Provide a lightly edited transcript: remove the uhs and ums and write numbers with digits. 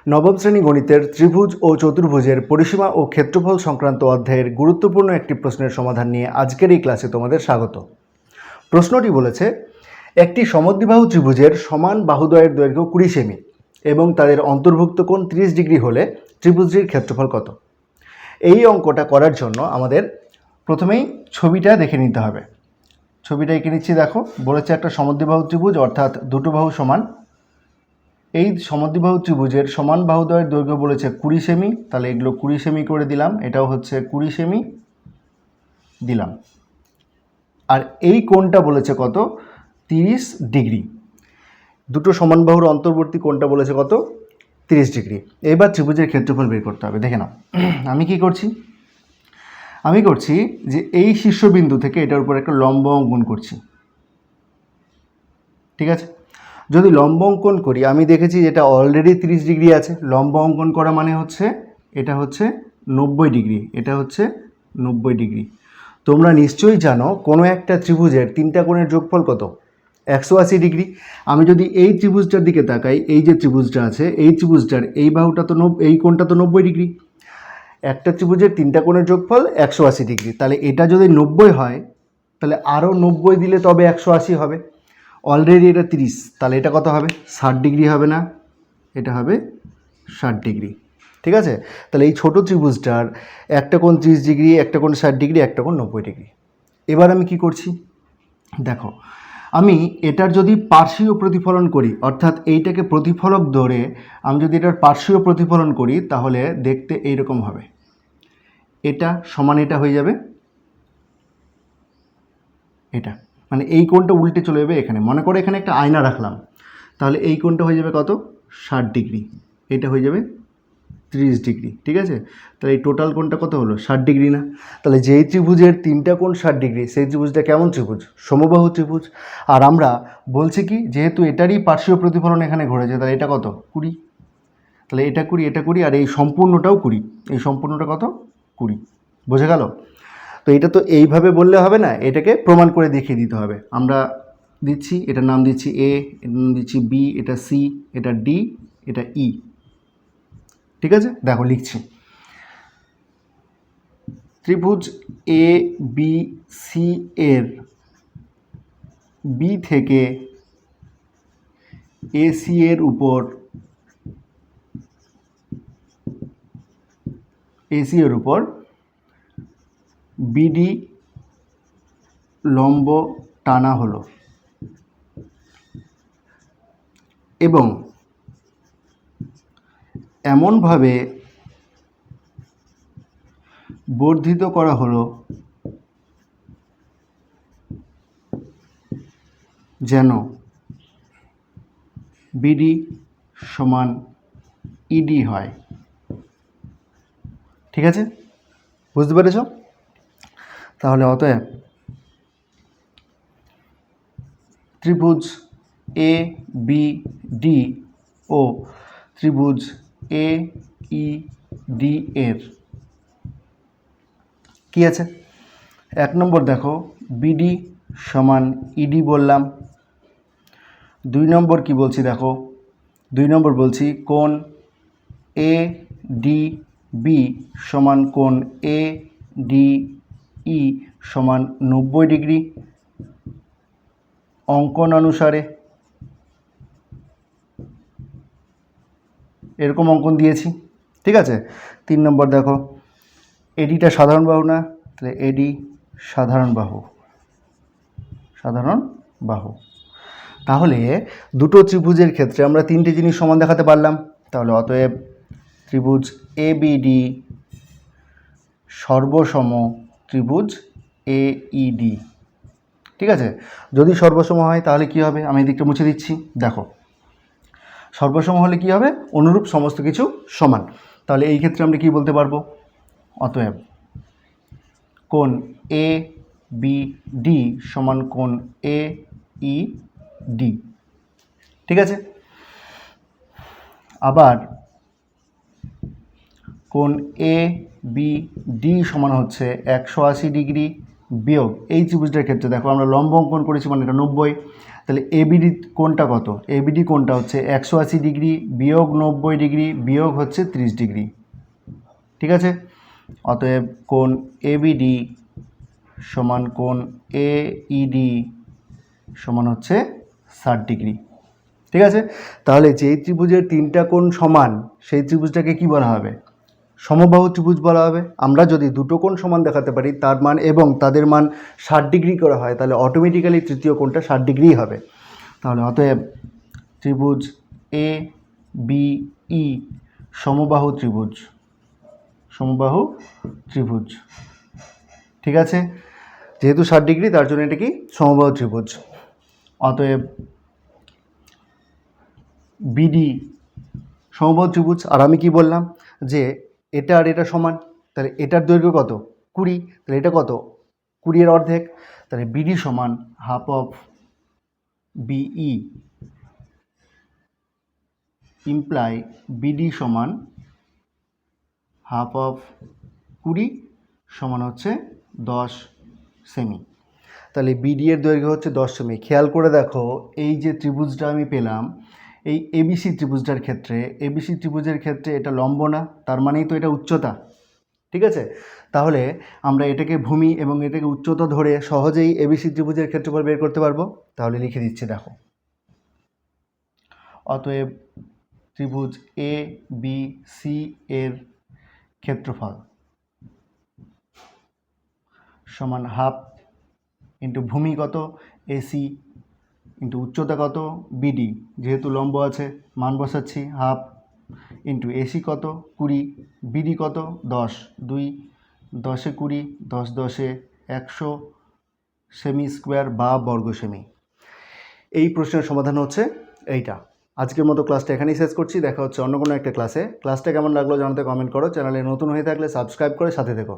নবম শ্রেণী গণিতের ত্রিভুজ ও চতুর্ভুজের পরিসীমা ও ক্ষেত্রফল সংক্রান্ত অধ্যায়ের গুরুত্বপূর্ণ একটি প্রশ্নের সমাধান নিয়ে আজকের এই ক্লাসে তোমাদের স্বাগত। প্রশ্নটি বলেছে, একটি সমদ্বিবাহু ত্রিভুজের সমান বাহুদ্বয়ের দৈর্ঘ্য 20 সেমি এবং তাদের অন্তর্ভুক্ত কোণ 30 ডিগ্রি হলে ত্রিভুজটির ক্ষেত্রফল কত? এই অঙ্কটা করার জন্য আমাদের প্রথমেই ছবিটা দেখে নিতে হবে। ছবিটা এঁকে নিচ্ছি। দেখো, বলেছে একটা সমদ্বিবাহু ত্রিভুজ অর্থাৎ দুটো বাহু সমান। এই সমদ্বিবাহু ত্রিভুজের সমান বাহুদ্বয়ের দৈর্ঘ্য বলেছে 20 সেমি, তাহলে এগুলো 20 সেমি করে দিলাম, এটাও হচ্ছে 20 সেমি দিলাম। আর এই কোণটা বলেছে কত? 30 ডিগ্রি। দুটো সমান বাহুর অন্তর্বর্তী কোণটা বলেছে কত? 30 ডিগ্রি। এবার ত্রিভুজের ক্ষেত্রফল বের করতে হবে। দেখে নাও, আমি কি করছি যে এই শীর্ষবিন্দু থেকে এটার উপর একটা লম্ব অঙ্কন করছি। ঠিক আছে, যদি লম্ব অঙ্কন করি, আমি দেখেছি যেটা অলরেডি 30 ডিগ্রি আছে। লম্ব অঙ্কন করা মানে হচ্ছে এটা হচ্ছে 90 ডিগ্রি, এটা হচ্ছে 90 ডিগ্রি। তোমরা নিশ্চয়ই জানো কোনো একটা ত্রিভুজের তিনটা কোণের যোগফল কত? 180 ডিগ্রি। আমি যদি এই ত্রিভুজটার দিকে তাকাই, এই যে ত্রিভুজটা আছে, এই ত্রিভুজটার এই বাহুটা তো এই কোণটা তো 90 ডিগ্রি। একটা ত্রিভুজের তিনটা কোণের যোগফল 180 ডিগ্রি। তাহলে এটা যদি 90 হয়, তাহলে আরও 90 দিলে তবে 180 হবে। অলরেডি এটা 30, তাহলে এটা কত হবে? 60 ডিগ্রি হবে না? এটা হবে 60 ডিগ্রি। ঠিক আছে, তাহলে এই ছোটো ত্রিভুজটার একটা কোণ 30 ডিগ্রি, একটা কোণ 60 ডিগ্রি, একটা কোণ 90 ডিগ্রি। এবার আমি কি করছি দেখো, আমি এটার যদি পার্শ্বীয় প্রতিফলন করি, অর্থাৎ এইটাকে প্রতিফলক ধরে আমি যদি এটার পার্শ্বীয় প্রতিফলন করি, তাহলে দেখতে এইরকম হবে। এটা সমান এটা হয়ে যাবে, এটা মানে এই কোণটা উল্টে চলে যাবে এখানে। মনে করে এখানে একটা আয়না রাখলাম, তাহলে এই কোণটা হয়ে যাবে কত? 60 ডিগ্রি। এটা হয়ে যাবে 30 ডিগ্রি। ঠিক আছে, তাহলে এই টোটাল কোণটা কত হলো? 60 ডিগ্রি না? তাহলে যেই ত্রিভুজের তিনটা কোণ 60 ডিগ্রি, সেই ত্রিভুজটা কেমন ত্রিভুজ? সমবাহু ত্রিভুজ। আর আমরা বলছি কি, যেহেতু এটারই পার্শ্বীয় প্রতিফলন এখানে ঘটেছে, তাহলে এটা কত? 20। তাহলে এটা 20, এটা 20, আর এই সম্পূর্ণটাও 20। এই সম্পূর্ণটা কত? 20। বোঝা গেল? তো এটা তো এইভাবে বললে হবে না, এটাকে প্রমাণ করে দেখিয়ে দিতে হবে। আমরা দিচ্ছি, এটার নাম দিচ্ছি এ, এটার নাম দিচ্ছি বি, এটা সি, এটা ডি, এটা ই। ঠিক আছে, দেখো লিখছি। ত্রিভুজ এ বি সি এর বি থেকে এসি এর উপর বিডি লম্ব টানা হলো এবং এমনভাবে বর্ধিত করা হলো যেন বিডি সমান ইডি হয়। ঠিক আছে, বুঝতে পেরেছ? তাহলে অতএব ত্রিভুজ এ বি ডি ও ত্রিভুজ এ ই ডি এর কি আছে? 1 নম্বর দেখো, বিডি সমান ইডি বললাম। 2 নম্বর কি বলছি দেখো, 2 নম্বর বলছি কোণ এ ডি বি সমান কোণ এ ডি ই সমান 90 ডিগ্রি অঙ্কন অনুসারে। এরকম অঙ্কন দিয়েছি। ঠিক আছে, 3 নম্বর দেখো, এডিটা সাধারণ বাহু না, তাহলে এডি সাধারণ বাহু। তাহলে দুটো ত্রিভুজের ক্ষেত্রে আমরা তিনটে জিনিস সমান দেখাতে পারলাম। তাহলে অতএব ত্রিভুজ এ বি ডি সর্বসম ত্রিভুজ এ ই ডি। ঠিক আছে, যদি সর্বসম হয় তাহলে কি হবে? আমি এদিকটা মুছে দিচ্ছি। দেখো, সর্বসম হলে কি হবে? অনুরূপ সমস্ত কিছু সমান। তাহলে এই ক্ষেত্রে আমরা কি বলতে পারবো? অতএব কোণ এ বি ডি সমান কোণ এ ই ডি। ঠিক আছে, আবার কোণ এ বি ডি সমান হচ্ছে 180 ডিগ্রি বিয়োগ এই ত্রিভুজটার ক্ষেত্রে দেখো আমরা লম্ব অঙ্কন করেছি, মানে এটা 90। তাহলে এবিডি কোণটা কত? এবিডি কোণটা হচ্ছে 180 ডিগ্রি বিয়োগ 90 ডিগ্রি বিয়োগ হচ্ছে 30 ডিগ্রি, ঠিক আছে? অতএব কোণ এবিডি সমান কোণ এইডি সমান হচ্ছে 60 ডিগ্রি, ঠিক আছে? তাহলে যেই ত্রিভুজের তিনটা কোণ সমান সেই ত্রিভুজটাকে কি বলা হবে? সমবাহু ত্রিভুজ বলা হবে। আমরা যদি দুটো কোণ সমান দেখাতে পারি তার মান এবং তাদের মান 60 ডিগ্রি করা হয় তাহলে অটোমেটিক্যালি তৃতীয় কোণটা 60 ডিগ্রি হবে। তাহলে অতএব ত্রিভুজ এ বি ই সমবাহু ত্রিভুজ, সমবাহু ত্রিভুজ, ঠিক আছে? যেহেতু 60 ডিগ্রি তার জন্য এটা কি সমবাহু ত্রিভুজ। অতএব বিডি সমবাহু ত্রিভুজ। আর আমি কি বললাম যে এটা আর এটা সমান, তাহলে এটার দৈর্ঘ্য কত? 20, তাহলে এটা কত? 20 এর অর্ধেক, তাহলে বিডি সমান half of BE imply BD সমান হাফ অফ 20 সমান হচ্ছে 10 সেমি। তাহলে বিডি এর দৈর্ঘ্য হচ্ছে 10 সেমি। খেয়াল করে দেখো এই যে ত্রিভুজটা আমি পেলাম এই এবিসি ত্রিভুজটার ক্ষেত্রে, এবিসি ত্রিভুজের ক্ষেত্রে এটা লম্ব না, তার মানেই তো এটা উচ্চতা, ঠিক আছে? তাহলে আমরা এটাকে ভূমি এবং এটাকে উচ্চতা ধরে সহজেই এবিসি ত্রিভুজের ক্ষেত্রফল বের করতে পারবো। তাহলে লিখে দিচ্ছি, দেখো। অতএব ত্রিভুজ এ বি সি এর ক্ষেত্রফল সমান হাফ ইন্টু ভূমি কত এসি ইন্টু উচ্চতা কত বিডি, যেহেতু লম্ব আছে মান বসাচ্ছি হাফ ইন্টু এসি কত 20, বিডি কত 10, 2 10 20, 10 10 100 সেমি স্কোয়ার বা বর্গ সেমি। এই প্রশ্নের সমাধান হচ্ছে এইটা। আজকের মতো ক্লাসটা এখানেই শেষ করছি, দেখা হচ্ছে অন্য কোনো একটা ক্লাসে। ক্লাসটা কেমন লাগলো জানাতে কমেন্ট করো, চ্যানেলে নতুন হয়ে থাকলে সাবস্ক্রাইব করে সাথে থেকো।